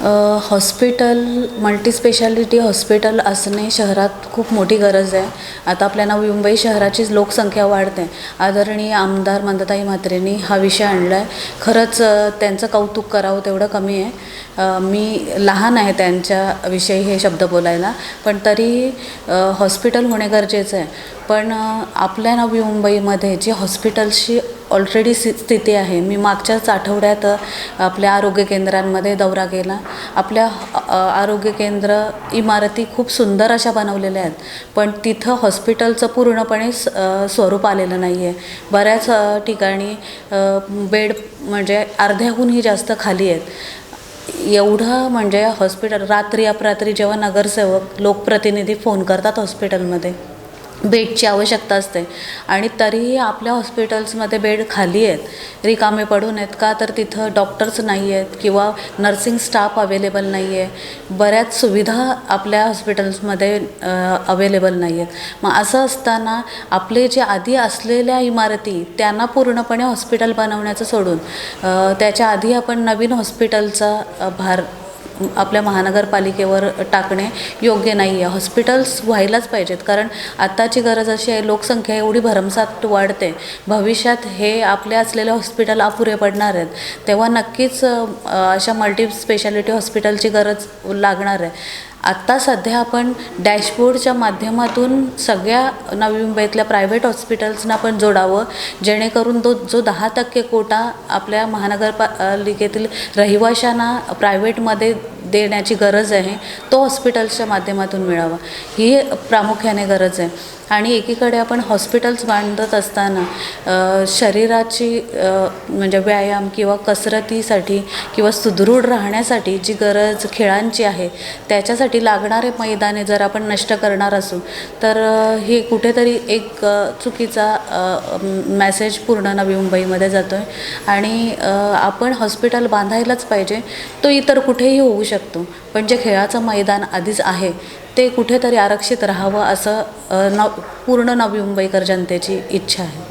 Hospital multispeciality hospital असणे शहरात खूप मोठी गरज आहे. आता आपल्या नवी मुंबई शहराची लोकसंख्या वाढते. आदरणीय आमदार मंदाताई म्हात्रेंनी हा विषय आणला आहे. खरंच त्यांचं कौतुक करावं तेवढं कमी आहे. मी लहान आहे त्यांच्याविषयी हे शब्द बोलायला, पण तरीही हॉस्पिटल होणे गरजेचं आहे. पण आपल्या नवी मुंबईमध्ये जी हॉस्पिटलची ऑलरेडी स्थिती आहे, मी मागच्याच आठवड्यात आपल्या आरोग्य केंद्रांमध्ये दौरा केला. आपल्या आरोग्य केंद्र इमारती खूप सुंदर अशा बनवलेल्या आहेत, पण तिथं हॉस्पिटलचं पूर्णपणे स्वरूप आलेलं नाही आहे. बऱ्याच ठिकाणी बेड म्हणजे अर्ध्याहूनही जास्त खाली आहेत. एवढं म्हणजे हॉस्पिटल रात्री अपरात्री जेव्हा नगरसेवक लोकप्रतिनिधी फोन करतात हॉस्पिटलमध्ये, बेडची आवश्यकता असते आणि तरीही आपल्या हॉस्पिटल्समध्ये बेड खाली आहेत, रिकामे पडून आहेत. का तर तिथं डॉक्टर्स नाही आहेत किंवा नर्सिंग स्टाफ अवेलेबल नाही आहे. बऱ्याच सुविधा आपल्या हॉस्पिटल्समध्ये अवेलेबल नाही आहेत. मग असं असताना आपले जे आधी असलेल्या इमारती त्यांना पूर्णपणे हॉस्पिटल बनवण्याचं सोडून त्याच्या आधी आपण नवीन हॉस्पिटलचा भार आपल्या महानगरपालिकेवर टाकणे योग्य नाही आहे. हॉस्पिटल्स व्हायलाच पाहिजेत, कारण आत्ताची गरज अशी आहे, लोकसंख्या एवढी भरमसाठ वाढते. भविष्यात हे आपल्या असलेले हॉस्पिटल अपुरे पडणार आहेत, तेव्हा नक्कीच अशा मल्टीस्पेशालिटी हॉस्पिटलची गरज लागणार आहे. आत्ता सध्या आपण डॅशबोर्डच्या माध्यमातून सगळ्या नवी मुंबईतल्या प्रायव्हेट हॉस्पिटल्सना आपण जोडावं, जेणेकरून जो 10% कोटा आपल्या महानगरपालिकेतील रहिवाशांना प्रायव्हेटमध्ये देण्याची गरज आहे, तो हॉस्पिटल्सच्या माध्यमातून मिळावा, ही प्रामुख्याने गरज आहे. आणि एकीकडे आपण हॉस्पिटल्स बांधत असताना शरीराची म्हणजे व्यायाम किंवा कसरतीसाठी किंवा सुदृढ राहण्यासाठी जी गरज खेळांची आहे, त्याच्यासाठी लागणारे मैदाने जर आपण नष्ट करणार असू तर हे कुठेतरी एक चुकीचा मॅसेज पूर्ण नवी मुंबईमध्ये जातो आहे. आणि आपण हॉस्पिटल बांधायलाच पाहिजे. तो इतर कुठेही होऊ शकतो, पण जे खेळाचं मैदान आधीच आहे ते कुठेतरी आरक्षित राहावं, असं पूर्ण नवी मुंबईकर जनतेची इच्छा आहे.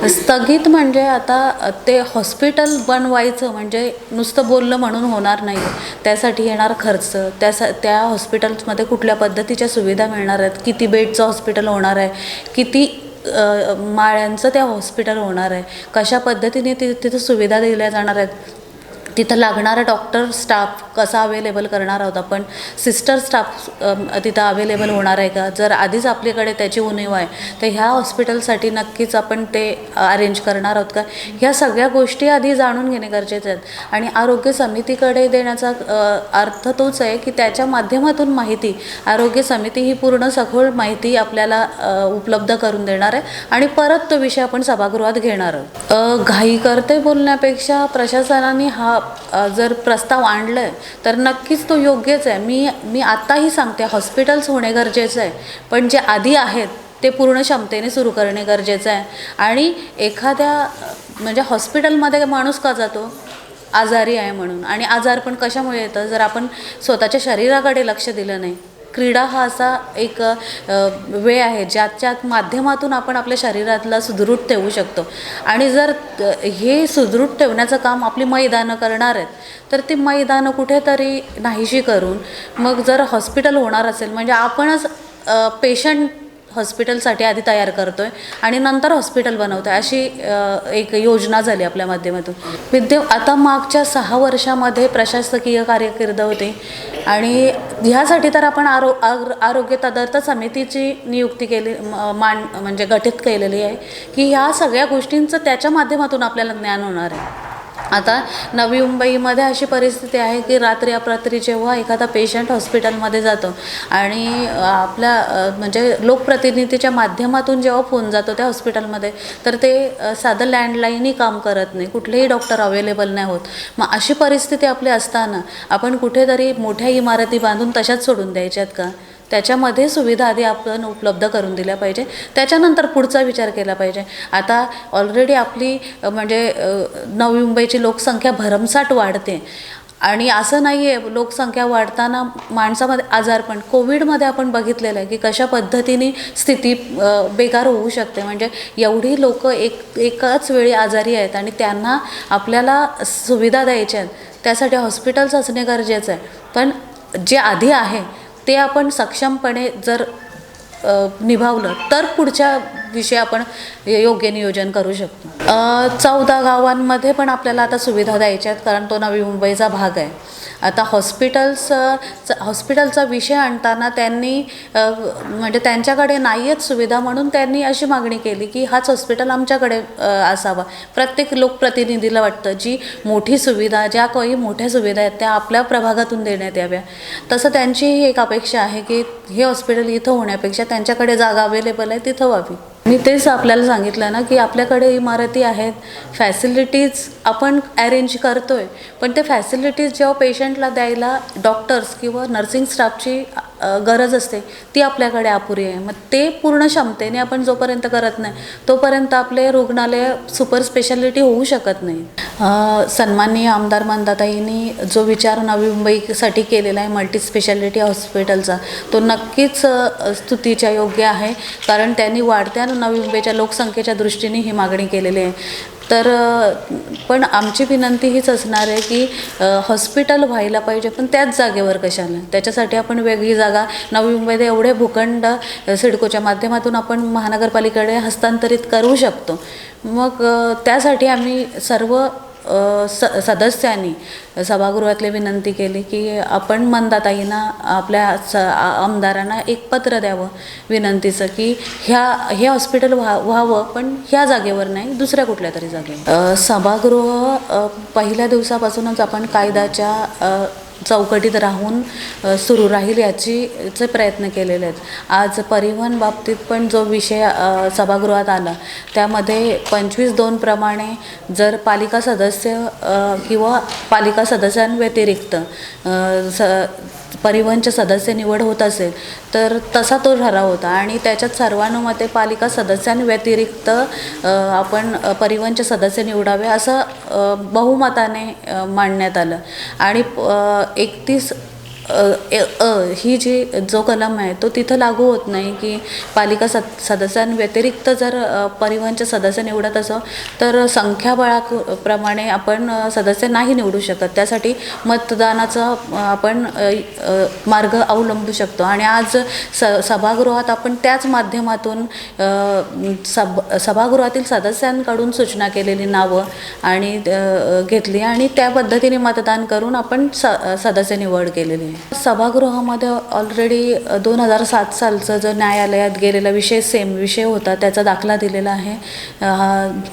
स्थगित म्हणजे आता ते हॉस्पिटल बनवायचं म्हणजे नुसतं बोललं म्हणून होणार नाही. त्यासाठी येणार खर्च, त्या हॉस्पिटल्समध्ये कुठल्या पद्धतीच्या सुविधा मिळणार आहेत, किती बेडचं हॉस्पिटल होणार आहे, किती माळ्यांचं त्या हॉस्पिटल होणार आहे, कशा पद्धतीने तिथं सुविधा दिल्या जाणार आहेत, तिथं लागणारा डॉक्टर स्टाफ कसा अवेलेबल करणार आहोत आपण, सिस्टर स्टाफ तिथं अवेलेबल होणार आहे का. जर आधीच आपल्याकडे त्याची उणीव आहे तर ह्या हॉस्पिटलसाठी नक्कीच आपण ते अरेंज करणार आहोत का, ह्या सगळ्या गोष्टी आधी जाणून घेणे गरजेचे आहेत. आणि आरोग्य समितीकडे देण्याचा अर्थ तोच आहे की त्याच्या माध्यमातून माहिती, आरोग्य समिती ही पूर्ण सखोल माहिती आपल्याला उपलब्ध करून देणार आहे आणि परत तो विषय आपण सभागृहात घेणार आहोत. घाई करते बोलण्यापेक्षा प्रशासनाने हा जर प्रस्ताव आणला आहे तर नक्कीच तो योग्यच आहे. मी आत्ताही सांगते, हॉस्पिटल्स होणे गरजेचं आहे, पण जे आधी आहेत ते पूर्ण क्षमतेने सुरू करणे गरजेचं आहे. आणि एखाद्या म्हणजे हॉस्पिटलमध्ये माणूस का जातो, आजारी आहे म्हणून. आणि आजार पण कशामुळे येतं, जर आपण स्वतःच्या शरीराकडे लक्ष दिलं नाही. क्रीडा हा असा एक वेळ आहे ज्याच्या माध्यमातून आपण आपल्या शरीरातला सुदृढ ठेवू शकतो. आणि जर हे सुदृढ ठेवण्याचं काम आपली मैदानं करणार आहेत तर ती मैदानं कुठेतरी नाहीशी करून मग जर हॉस्पिटल होणार असेल म्हणजे आपणच पेशंट हॉस्पिटलसाठी आधी तयार करतो आहे आणि नंतर हॉस्पिटल बनवतो आहे, अशी एक योजना झाली आपल्या माध्यमातून. आता मागच्या 6 वर्षामध्ये प्रशासकीय कारकीर्द होते आणि ह्यासाठी तर आपण आरोग्य तदर्थ समितीची नियुक्ती केली, म्हणजे गठीत केलेली आहे की ह्या सगळ्या गोष्टींचं त्याच्या माध्यमातून आपल्याला ज्ञान होणार आहे. आता नवी मुंबईमध्ये अशी परिस्थिती आहे की रात्री अपरात्री जेव्हा एखादा पेशंट हॉस्पिटलमध्ये जातो आणि आपल्या म्हणजे लोकप्रतिनिधीच्या माध्यमातून जेव्हा फोन जातो त्या हॉस्पिटलमध्ये, तर ते साधं लँडलाईनही काम करत नाही, कुठलेही डॉक्टर अवेलेबल नाही होत. मग अशी परिस्थिती आपली असताना आपण कुठेतरी मोठ्या इमारती बांधून तशाच सोडून द्यायच्यात का. त्याच्यामध्ये सुविधा आधी आपण उपलब्ध करून दिल्या पाहिजे, त्याच्यानंतर पुढचा विचार केला पाहिजे. आता ऑलरेडी आपली म्हणजे नवी मुंबईची लोकसंख्या भरमसाठ वाढते आणि असं नाही आहे, लोकसंख्या वाढताना माणसामध्ये आजारपण, कोविडमध्ये आपण बघितलेलं आहे की कशा पद्धतीने स्थिती बेकार होऊ शकते. म्हणजे एवढी लोक एकाच वेळी आजारी आहेत आणि त्यांना आपल्याला सुविधा द्यायच्या आहेत त्यासाठी हॉस्पिटल्स असणे गरजेचं आहे. पण जे आधी आहे ते आपण सक्षमपणे जर निभावलं तर पुढच्या विषयी आपण योग्य नियोजन करू शकतो. 14 गावांमध्ये पण आपल्याला आता सुविधा द्यायच्या आहेत, कारण तो नवी मुंबईचा भाग आहे. आता हॉस्पिटलचा विषय आणताना त्यांनी म्हणजे त्यांच्याकडे नाही आहेत सुविधा, म्हणून त्यांनी अशी मागणी केली की हाच हॉस्पिटल आमच्याकडे असावा. प्रत्येक लोकप्रतिनिधीला वाटतं जी मोठी सुविधा, ज्या काही मोठ्या सुविधा आहेत त्या आपल्या प्रभागातून देण्यात याव्या. तसं त्यांची ही एक अपेक्षा आहे की हे हॉस्पिटल इथं होण्यापेक्षा त्यांच्याकडे जागा अवेलेबल आहे तिथं व्हावी. मी तेच आपल्याला सांगितलं ना की आपल्याकडे इमारती आहेत, फॅसिलिटीज आपण अरेंज करतो आहे, पण ते फॅसिलिटीज जेव्हा पेशंटला द्यायला डॉक्टर्स किंवा नर्सिंग स्टाफची गरज असते ती आपल्याकडे अपुरी आहे. मग ते पूर्ण क्षमतेने आपण जोपर्यंत करत नाही तोपर्यंत आपले रुग्णालय सुपर स्पेशालिटी होऊ शकत नाही. सन्माननीय आमदार मंदाताईंनी जो विचार नवी मुंबईसाठी केलेला आहे मल्टी स्पेशालिटी हॉस्पिटलचा, तो नक्कीच स्तुतीच्या योग्य आहे, कारण त्यांनी वाढत्या नवी मुंबईच्या लोकसंख्येच्या दृष्टीने ही मागणी केलेली आहे. तर पण आमची विनंती हीच असणार आहे की हॉस्पिटल व्हायला पाहिजे, पण त्याच जागेवर कशाला. त्याच्यासाठी आपण वेगळी जागा, नवी मुंबईत एवढे भूखंड सिडकोच्या माध्यमातून आपण महानगरपालिकेकडे हस्तांतरित करू शकतो. मग त्यासाठी आम्ही सर्व सदस्यांनी सभागृहातले विनंती केली की आपण मंदाताईंना आपल्या आमदारांना एक पत्र द्यावं विनंतीचं की हे हॉस्पिटल व्हावं, पण ह्या जागेवर नाही, दुसऱ्या कुठल्या तरी जागेवर. सभागृह पहिल्या दिवसापासूनच आपण कायद्याच्या चौकटीत राहून सुरू राहील याचे प्रयत्न केलेले आहेत. आज परिवहन बाबतीत पण जो विषय सभागृहात आला त्यामध्ये 25(2) प्रमाणे जर पालिका सदस्य किंवा पालिका सदस्यांव्यतिरिक्त परिवहनचे सदस्य निवड होत असेल तर तसा तो ठराव होता, आणि त्याच्यात सर्वानुमते पालिका सदस्यांव्यतिरिक्त आपण परिवहनचे सदस्य निवडावे असं बहुमताने मांडण्यात आलं. आणि 31 ही जो कलम आहे तो तिथं लागू होत नाही की पालिका सदस्यांव्यतिरिक्त जर परिवहनचे सदस्य निवडत असो तर संख्याबळाप्रमाणे आपण सदस्य नाही निवडू शकत. त्यासाठी मतदानाचा आपण मार्ग अवलंबू शकतो. आणि आज सभागृहात आपण त्याच माध्यमातून सभागृहातील सदस्यांकडून सूचना केलेली नावं आणि घेतली आणि त्या पद्धतीने मतदान करून आपण सदस्य निवड केलेली आहे. सभागृहामध्ये ऑलरेडी 2007 सालचं जो न्यायालयात गेलेला सेम विषय होता त्याचा दाखला दिलेला आहे.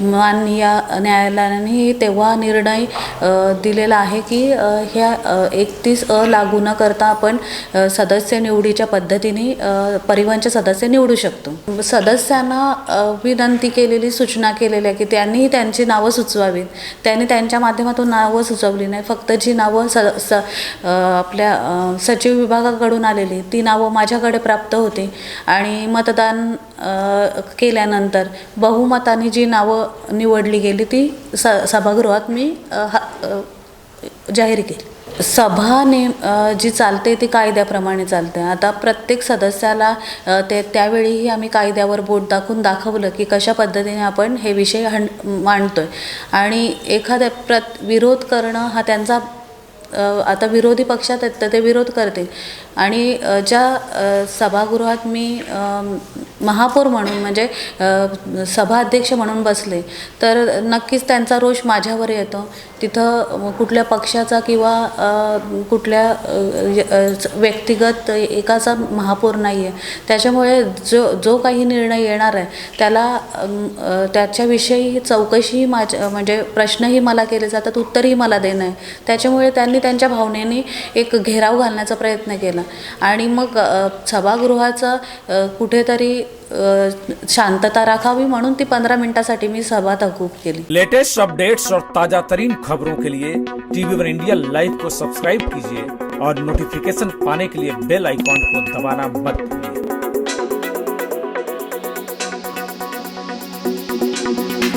माननीय न्यायालयाने तेव्हा निर्णय दिलेला आहे की ह्या 31(अ) लागू न करता आपण सदस्य निवडीच्या पद्धतीने परिवहनचे सदस्य निवडू शकतो. सदस्यांना विनंती केलेली, सूचना केलेल्या की त्यांनी त्यांची नावं सुचवावीत. त्यांनी त्यांच्या माध्यमातून नावं सुचवली नाही, फक्त जी नावं आपल्या सचिव विभागाकडून आलेली ती नावं माझ्याकडे प्राप्त होती. आणि मतदान केल्यानंतर बहुमताने जी नावं निवडली गेली ती सभागृहात मी जाहीर केली. सभा जी चालते ती कायद्याप्रमाणे चालते. आता प्रत्येक सदस्याला त्यावेळीही आम्ही कायद्यावर बोट दाखवलं की कशा पद्धतीने आपण हे विषय मांडतोय. आणि एखाद्या विरोध करणं हा त्यांचा, आता विरोधी पक्षात आहेत तर ते विरोध करतील. आणि ज्या सभागृहात मी महापौर म्हणून म्हणजे सभाध्यक्ष म्हणून बसले तर नक्कीच त्यांचा रोष माझ्यावर येतो. तिथं कुठल्या पक्षाचा किंवा कुठल्या व्यक्तिगत एकाचा महापौर नाही आहे. त्याच्यामुळे जो काही निर्णय येणार आहे त्याच्याविषयी चौकशी म्हणजे प्रश्नही मला केले जातात, उत्तरही मला देणं आहे. त्याच्यामुळे त्यांनी त्यांच्या भावनेने एक घेराव घालण्याचा प्रयत्न केला आणि मग सभागृहाचं कुठेतरी शांतता राखावी म्हणून ती 15 मिनिटासाठी मी सभा तहकूब केली. लेटेस्ट अपडेट्स और ताजा तरीन खबरों के लिए TV1 इंडिया लाइव को सब्सक्राइब कीजिए और नोटिफिकेशन पाने के लिए बेल आइकॉन को दबाना मत भूलिए.